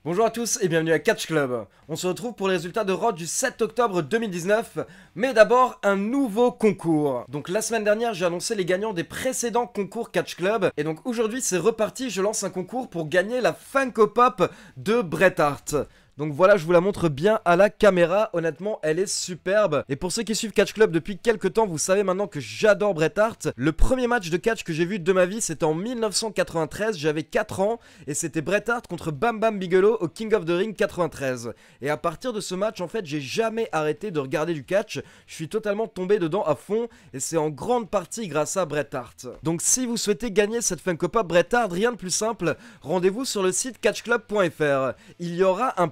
Bonjour à tous et bienvenue à Catch Club. On se retrouve pour les résultats de Raw du 7 octobre 2019, mais d'abord un nouveau concours. Donc la semaine dernière j'ai annoncé les gagnants des précédents concours Catch Club, et donc aujourd'hui c'est reparti, je lance un concours pour gagner la Funko Pop de Bret Hart. Donc voilà, je vous la montre bien à la caméra, honnêtement elle est superbe. Et pour ceux qui suivent Catch Club depuis quelques temps, vous savez maintenant que j'adore Bret Hart. Le premier match de catch que j'ai vu de ma vie, c'était en 1993, j'avais 4 ans, et c'était Bret Hart contre Bam Bam Bigelow au King of the Ring 93. Et à partir de ce match, en fait, j'ai jamais arrêté de regarder du catch, je suis totalement tombé dedans à fond, et c'est en grande partie grâce à Bret Hart. Donc si vous souhaitez gagner cette Funko Pop Bret Hart, rien de plus simple, rendez-vous sur le site catchclub.fr. Il y aura un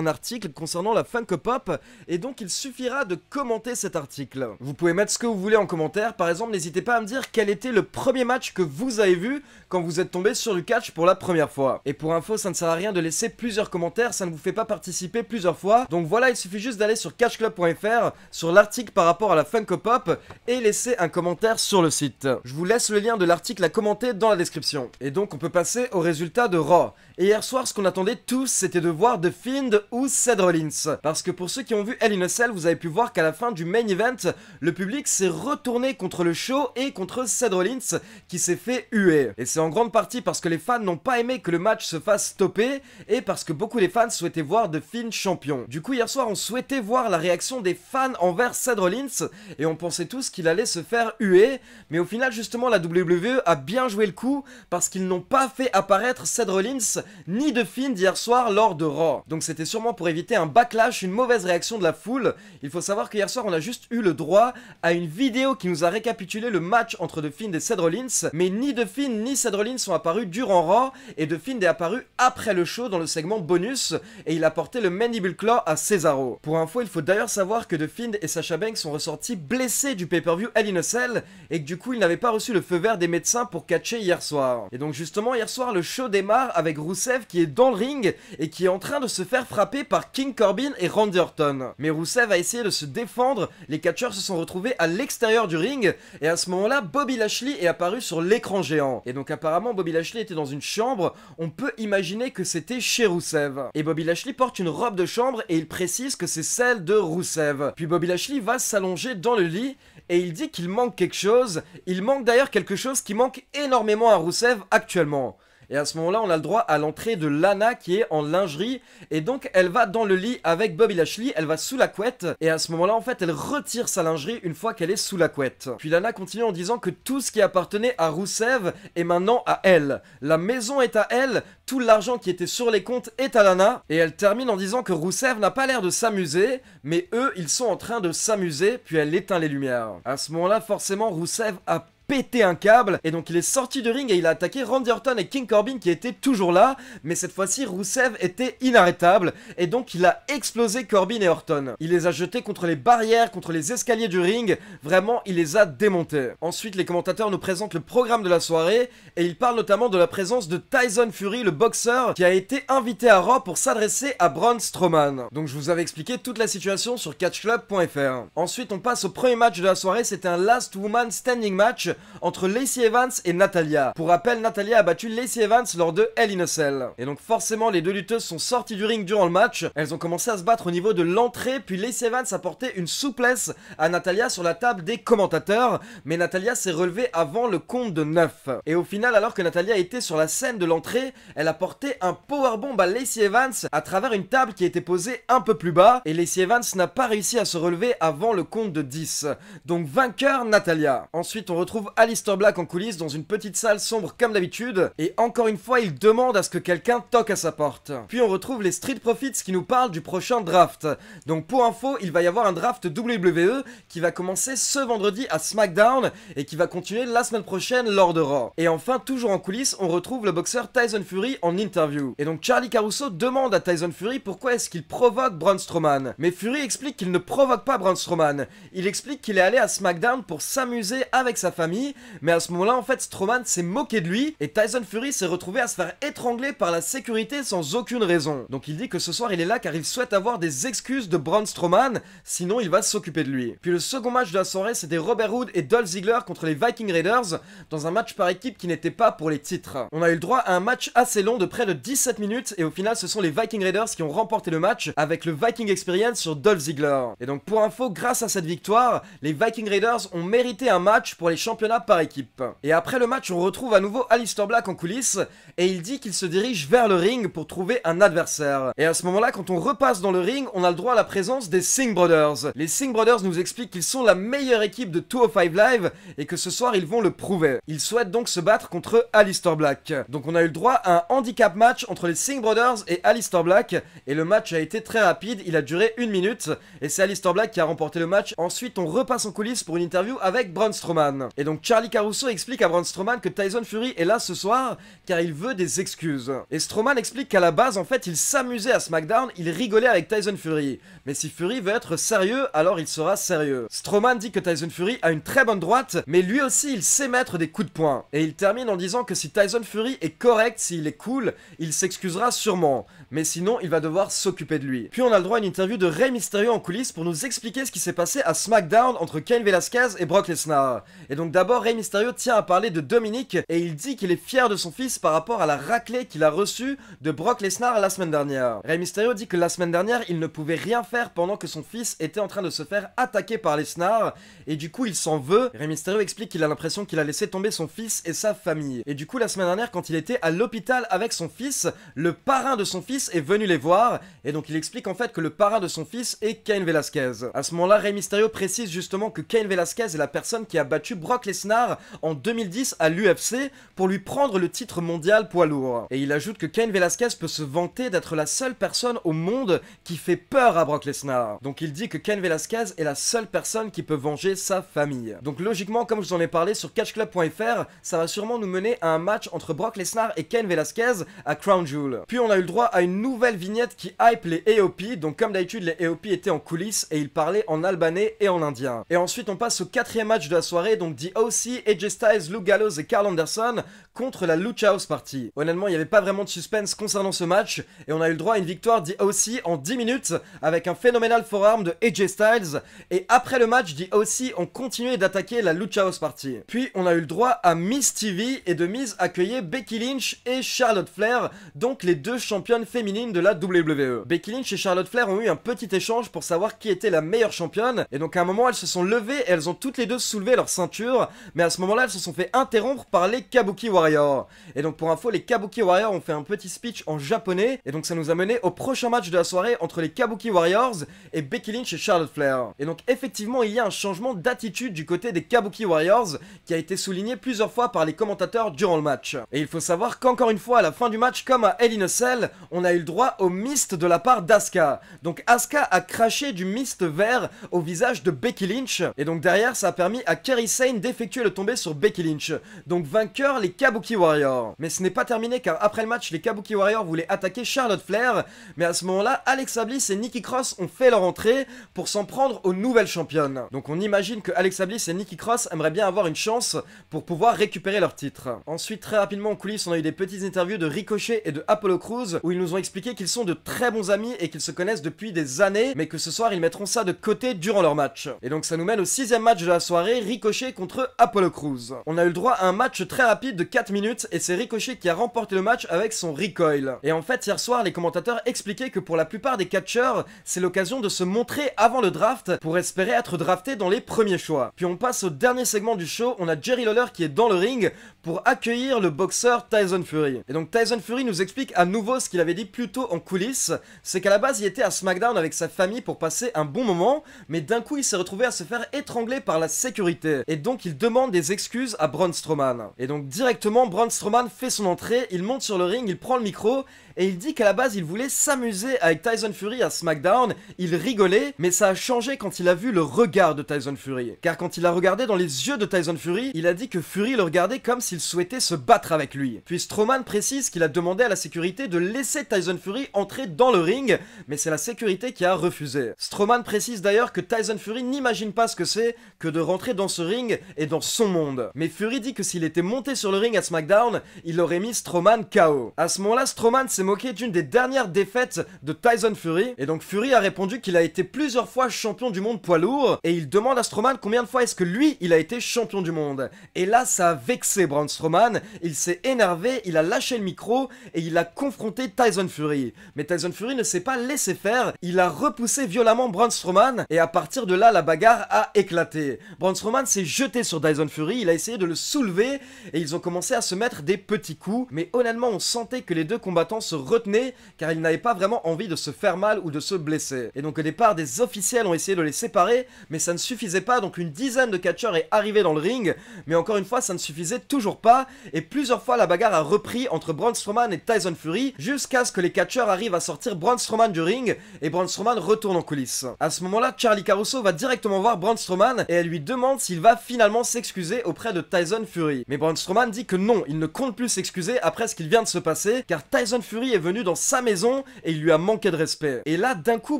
article concernant la Funko Pop, et donc il suffira de commenter cet article. Vous pouvez mettre ce que vous voulez en commentaire, par exemple n'hésitez pas à me dire quel était le premier match que vous avez vu quand vous êtes tombé sur du catch pour la première fois. Et pour info, ça ne sert à rien de laisser plusieurs commentaires, ça ne vous fait pas participer plusieurs fois. Donc voilà, il suffit juste d'aller sur catchclub.fr, sur l'article par rapport à la Funko Pop, et laisser un commentaire sur le site. Je vous laisse le lien de l'article à commenter dans la description. Et donc on peut passer aux résultats de Raw. Et hier soir, ce qu'on attendait tous, c'était de voir The Fiend ou Seth Rollins. Parce que pour ceux qui ont vu Hell in a Cell, vous avez pu voir qu'à la fin du main event, le public s'est retourné contre le show et contre Seth Rollins qui s'est fait huer. Et c'est en grande partie parce que les fans n'ont pas aimé que le match se fasse stopper et parce que beaucoup des fans souhaitaient voir The Fiend champion. Du coup, hier soir, on souhaitait voir la réaction des fans envers Seth Rollins et on pensait tous qu'il allait se faire huer. Mais au final, justement, la WWE a bien joué le coup parce qu'ils n'ont pas fait apparaître Seth Rollins ni The Fiend hier soir lors de Raw. Donc c'était sûrement pour éviter un backlash, une mauvaise réaction de la foule. Il faut savoir que hier soir on a juste eu le droit à une vidéo qui nous a récapitulé le match entre The Fiend et Seth Rollins, mais ni The Fiend ni Seth Rollins sont apparus durant Raw, et The Fiend est apparu après le show dans le segment bonus, et il a porté le Mandible Claw à Cesaro. Pour info, il faut d'ailleurs savoir que The Fiend et Sasha Banks sont ressortis blessés du pay-per-view Hell in a Cell, et que du coup ils n'avaient pas reçu le feu vert des médecins pour catcher hier soir. Et donc justement hier soir le show démarre avec Rusev qui est dans le ring et qui est en train de se faire frapper par King Corbin et Randy Orton. Mais Rusev a essayé de se défendre, les catcheurs se sont retrouvés à l'extérieur du ring, et à ce moment-là, Bobby Lashley est apparu sur l'écran géant. Et donc apparemment, Bobby Lashley était dans une chambre, on peut imaginer que c'était chez Rusev. Et Bobby Lashley porte une robe de chambre et il précise que c'est celle de Rusev. Puis Bobby Lashley va s'allonger dans le lit et il dit qu'il manque quelque chose. Il manque d'ailleurs quelque chose qui manque énormément à Rusev actuellement. Et à ce moment-là, on a le droit à l'entrée de Lana qui est en lingerie. Et donc, elle va dans le lit avec Bobby Lashley. Elle va sous la couette. Et à ce moment-là, en fait, elle retire sa lingerie une fois qu'elle est sous la couette. Puis Lana continue en disant que tout ce qui appartenait à Rusev est maintenant à elle. La maison est à elle. Tout l'argent qui était sur les comptes est à Lana. Et elle termine en disant que Rusev n'a pas l'air de s'amuser. Mais eux, ils sont en train de s'amuser. Puis elle éteint les lumières. À ce moment-là, forcément, Rusev a pété un câble, et donc il est sorti du ring et il a attaqué Randy Orton et King Corbin qui étaient toujours là, mais cette fois-ci Rusev était inarrêtable, et donc il a explosé Corbin et Orton. Il les a jetés contre les barrières, contre les escaliers du ring, vraiment il les a démontés. Ensuite les commentateurs nous présentent le programme de la soirée, et ils parlent notamment de la présence de Tyson Fury, le boxeur, qui a été invité à Raw pour s'adresser à Braun Strowman. Donc je vous avais expliqué toute la situation sur catchclub.fr. Ensuite on passe au premier match de la soirée, c'était un Last Woman Standing match entre Lacey Evans et Natalya. Pour rappel, Natalya a battu Lacey Evans lors de Hell in a Cell. Et donc forcément, les deux lutteuses sont sorties du ring durant le match. Elles ont commencé à se battre au niveau de l'entrée, puis Lacey Evans a porté une souplesse à Natalya sur la table des commentateurs, mais Natalya s'est relevée avant le compte de 9. Et au final, alors que Natalya était sur la scène de l'entrée, elle a porté un powerbomb à Lacey Evans à travers une table qui était posée un peu plus bas, et Lacey Evans n'a pas réussi à se relever avant le compte de 10. Donc vainqueur Natalya. Ensuite, on retrouve Aleister Black en coulisses dans une petite salle sombre comme d'habitude, et encore une fois il demande à ce que quelqu'un toque à sa porte. Puis on retrouve les Street Profits qui nous parlent du prochain draft. Donc pour info, il va y avoir un draft WWE qui va commencer ce vendredi à SmackDown et qui va continuer la semaine prochaine lors de Raw. Et enfin, toujours en coulisses, on retrouve le boxeur Tyson Fury en interview. Et donc Charlie Caruso demande à Tyson Fury pourquoi est-ce qu'il provoque Braun Strowman. Mais Fury explique qu'il ne provoque pas Braun Strowman. Il explique qu'il est allé à SmackDown pour s'amuser avec sa famille famille, mais à ce moment-là, en fait, Strowman s'est moqué de lui et Tyson Fury s'est retrouvé à se faire étrangler par la sécurité sans aucune raison. Donc il dit que ce soir il est là car il souhaite avoir des excuses de Braun Strowman, sinon il va s'occuper de lui. Puis le second match de la soirée, c'était Robert Roode et Dolph Ziggler contre les Viking Raiders dans un match par équipe qui n'était pas pour les titres. On a eu le droit à un match assez long de près de 17 minutes et au final ce sont les Viking Raiders qui ont remporté le match avec le Viking Experience sur Dolph Ziggler. Et donc pour info, grâce à cette victoire, les Viking Raiders ont mérité un match pour les championnats par équipe. Et après le match, on retrouve à nouveau Aleister Black en coulisses et il dit qu'il se dirige vers le ring pour trouver un adversaire. Et à ce moment-là, quand on repasse dans le ring, on a le droit à la présence des Singh Brothers. Les Singh Brothers nous expliquent qu'ils sont la meilleure équipe de 205 Live et que ce soir ils vont le prouver. Ils souhaitent donc se battre contre Aleister Black. Donc on a eu le droit à un handicap match entre les Singh Brothers et Aleister Black et le match a été très rapide, il a duré 1 minute et c'est Aleister Black qui a remporté le match. Ensuite on repasse en coulisses pour une interview avec Braun Strowman. Et donc Charlie Caruso explique à Braun Strowman que Tyson Fury est là ce soir car il veut des excuses. Et Strowman explique qu'à la base en fait il s'amusait à SmackDown, il rigolait avec Tyson Fury. Mais si Fury veut être sérieux, alors il sera sérieux. Strowman dit que Tyson Fury a une très bonne droite, mais lui aussi il sait mettre des coups de poing. Et il termine en disant que si Tyson Fury est correct, s'il est cool, il s'excusera sûrement. Mais sinon il va devoir s'occuper de lui. Puis on a le droit à une interview de Rey Mysterio en coulisses pour nous expliquer ce qui s'est passé à SmackDown entre Cain Velasquez et Brock Lesnar. Et donc d'abord Rey Mysterio tient à parler de Dominic et il dit qu'il est fier de son fils par rapport à la raclée qu'il a reçue de Brock Lesnar la semaine dernière. Rey Mysterio dit que la semaine dernière il ne pouvait rien faire pendant que son fils était en train de se faire attaquer par Lesnar et du coup il s'en veut. Rey Mysterio explique qu'il a l'impression qu'il a laissé tomber son fils et sa famille. Et du coup la semaine dernière quand il était à l'hôpital avec son fils, le parrain de son fils est venu les voir et donc il explique en fait que le parrain de son fils est Cain Velasquez. À ce moment-là Rey Mysterio précise justement que Cain Velasquez est la personne qui a battu Brock Lesnar en 2010 à l'UFC pour lui prendre le titre mondial poids lourd. Et il ajoute que Cain Velasquez peut se vanter d'être la seule personne au monde qui fait peur à Brock Lesnar. Donc il dit que Cain Velasquez est la seule personne qui peut venger sa famille. Donc logiquement, comme je vous en ai parlé sur catchclub.fr, ça va sûrement nous mener à un match entre Brock Lesnar et Cain Velasquez à Crown Jewel. Puis on a eu le droit à une nouvelle vignette qui hype les AOP. Donc comme d'habitude, les AOP étaient en coulisses et ils parlaient en albanais et en indien. Et ensuite on passe au 4e match de la soirée, donc The OC, AJ Styles, Luke Gallows et Karl Anderson contre la Lucha House Party. Honnêtement, il n'y avait pas vraiment de suspense concernant ce match et on a eu le droit à une victoire The OC en 10 minutes avec un phénoménal forearm de AJ Styles. Et après le match, The OC ont continué d'attaquer la Lucha House Party. Puis on a eu le droit à Miz TV et de Miz accueillir Becky Lynch et Charlotte Flair, donc les deux championnes féminines de la WWE. Becky Lynch et Charlotte Flair ont eu un petit échange pour savoir qui était la meilleure championne et donc à un moment elles se sont levées et elles ont toutes les deux soulevé leur ceinture, mais à ce moment-là elles se sont fait interrompre par les Kabuki Warriors. Et donc pour info, les Kabuki Warriors ont fait un petit speech en japonais et donc ça nous a mené au prochain match de la soirée entre les Kabuki Warriors et Becky Lynch et Charlotte Flair. Et donc effectivement il y a un changement d'attitude du côté des Kabuki Warriors qui a été souligné plusieurs fois par les commentateurs durant le match. Et il faut savoir qu'encore une fois à la fin du match, comme à Hell in a Cell, on a eu le droit au mist de la part d'Asuka. Donc Asuka a craché du mist vert au visage de Becky Lynch et donc derrière ça a permis à Kairi Sane d'effectuer le tombé sur Becky Lynch. Donc vainqueur les Kabuki Warriors. Mais ce n'est pas terminé car après le match les Kabuki Warriors voulaient attaquer Charlotte Flair, mais à ce moment-là Alexa Bliss et Nikki Cross ont fait leur entrée pour s'en prendre aux nouvelles championnes. Donc on imagine que Alexa Bliss et Nikki Cross aimeraient bien avoir une chance pour pouvoir récupérer leur titre. Ensuite très rapidement en coulisses on a eu des petites interviews de Ricochet et de Apollo Crews où ils nous ont expliqué qu'ils sont de très bons amis et qu'ils se connaissent depuis des années, mais que ce soir ils mettront ça de côté durant leur match. Et donc ça nous mène au 6e match de la soirée, Ricochet contre Apollo Crews. On a eu le droit à un match très rapide de 4 minutes et c'est Ricochet qui a remporté le match avec son recoil. Et en fait hier soir les commentateurs expliquaient que pour la plupart des catcheurs c'est l'occasion de se montrer avant le draft pour espérer être drafté dans les premiers choix. Puis on passe au dernier segment du show, on a Jerry Lawler qui est dans le ring pour accueillir le boxeur Tyson Fury. Et donc Tyson Fury nous explique à nouveau ce qu'il avait dit plus tôt en coulisses, c'est qu'à la base il était à SmackDown avec sa famille pour passer un bon moment, mais d'un coup il s'est retrouvé à se faire étrangler par la sécurité, et donc il demande des excuses à Braun Strowman. Et donc directement Braun Strowman fait son entrée, il monte sur le ring, il prend le micro, et il dit qu'à la base il voulait s'amuser avec Tyson Fury à SmackDown, il rigolait, mais ça a changé quand il a vu le regard de Tyson Fury. Car quand il a regardé dans les yeux de Tyson Fury, il a dit que Fury le regardait comme s'il souhaitait se battre avec lui. Puis Strowman précise qu'il a demandé à la sécurité de laisser Tyson Fury entrer dans le ring, mais c'est la sécurité qui a refusé. Strowman précise d'ailleurs que Tyson Fury n'imagine pas ce que c'est que de rentrer dans ce ring et dans son monde. Mais Fury dit que s'il était monté sur le ring à SmackDown, il aurait mis Strowman KO. À ce moment-là, Strowman s'est moqué d'une des dernières défaites de Tyson Fury, et donc Fury a répondu qu'il a été plusieurs fois champion du monde poids lourd, et il demande à Strowman combien de fois est-ce que lui, il a été champion du monde. Et là, ça a vexé Braun Strowman, il s'est énervé, il a lâché le micro, et il a confronté Tyson Fury. Mais Tyson Fury ne s'est pas laissé faire, il a repoussé violemment Braun Strowman, et à partir de là, la bagarre a éclaté. Braun Strowman s'est jeté sur Tyson Fury, il a essayé de le soulever, et ils ont commencé à se mettre des petits coups, mais honnêtement, on sentait que les deux combattants se retenaient, car ils n'avaient pas vraiment envie de se faire mal ou de se blesser. Et donc au départ, des officiels ont essayé de les séparer, mais ça ne suffisait pas, donc une dizaine de catcheurs est arrivé dans le ring, mais encore une fois, ça ne suffisait toujours pas, et plusieurs fois la bagarre a repris entre Braun Strowman et Tyson Fury, jusqu'à ce que les catcheurs arrivent à sortir Braun Strowman du ring, et Braun Strowman retourne en coulisses. À ce moment-là, Charly Caruso va directement voir Braun Strowman, et elle lui demande s'il va finalement s'excuser auprès de Tyson Fury. Mais Braun Strowman dit que non, il ne compte plus s'excuser après ce qu'il vient de se passer, car Tyson Fury est venu dans sa maison et il lui a manqué de respect. Et là, d'un coup,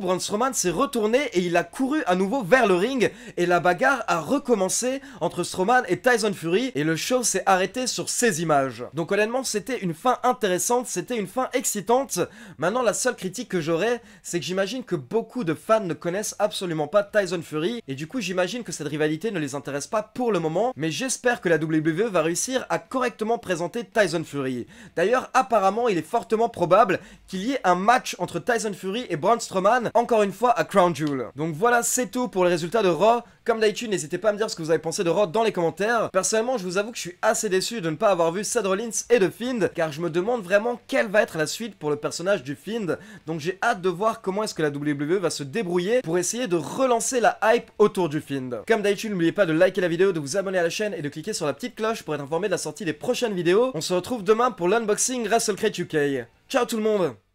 Braun Strowman s'est retourné et il a couru à nouveau vers le ring, et la bagarre a recommencé entre Strowman et Tyson Fury, et le show s'est arrêté sur ces images. Donc honnêtement, c'était une fin intéressante, c'était une fin excitante. Maintenant, la seule critique que j'aurais, c'est que j'imagine que beaucoup de fans ne connaissent absolument pas Tyson Fury, et du coup, j'imagine que cette rivalité ne les intéresse pas pour le moment, mais j'espère que la WWE va réussir à correctement présenter Tyson Fury. D'ailleurs, apparemment, il est fortement probable qu'il y ait un match entre Tyson Fury et Braun Strowman, encore une fois à Crown Jewel. Donc voilà, c'est tout pour les résultats de Raw. Comme d'habitude, n'hésitez pas à me dire ce que vous avez pensé de Raw dans les commentaires. Personnellement, je vous avoue que je suis assez déçu de ne pas avoir vu Seth Rollins et The Fiend, car je me demande vraiment quelle va être la suite pour le personnage du Fiend. Donc j'ai hâte de voir comment est-ce que la WWE va se débrouiller pour essayer de relancer la hype autour du Fiend. Comme d'habitude, n'oubliez pas de liker la vidéo, de vous abonner à la chaîne et de cliquer sur la petite cloche pour être informé de la sortie des prochaines vidéos. On se retrouve demain pour l'unboxing WrestleCrate UK. Ciao tout le monde!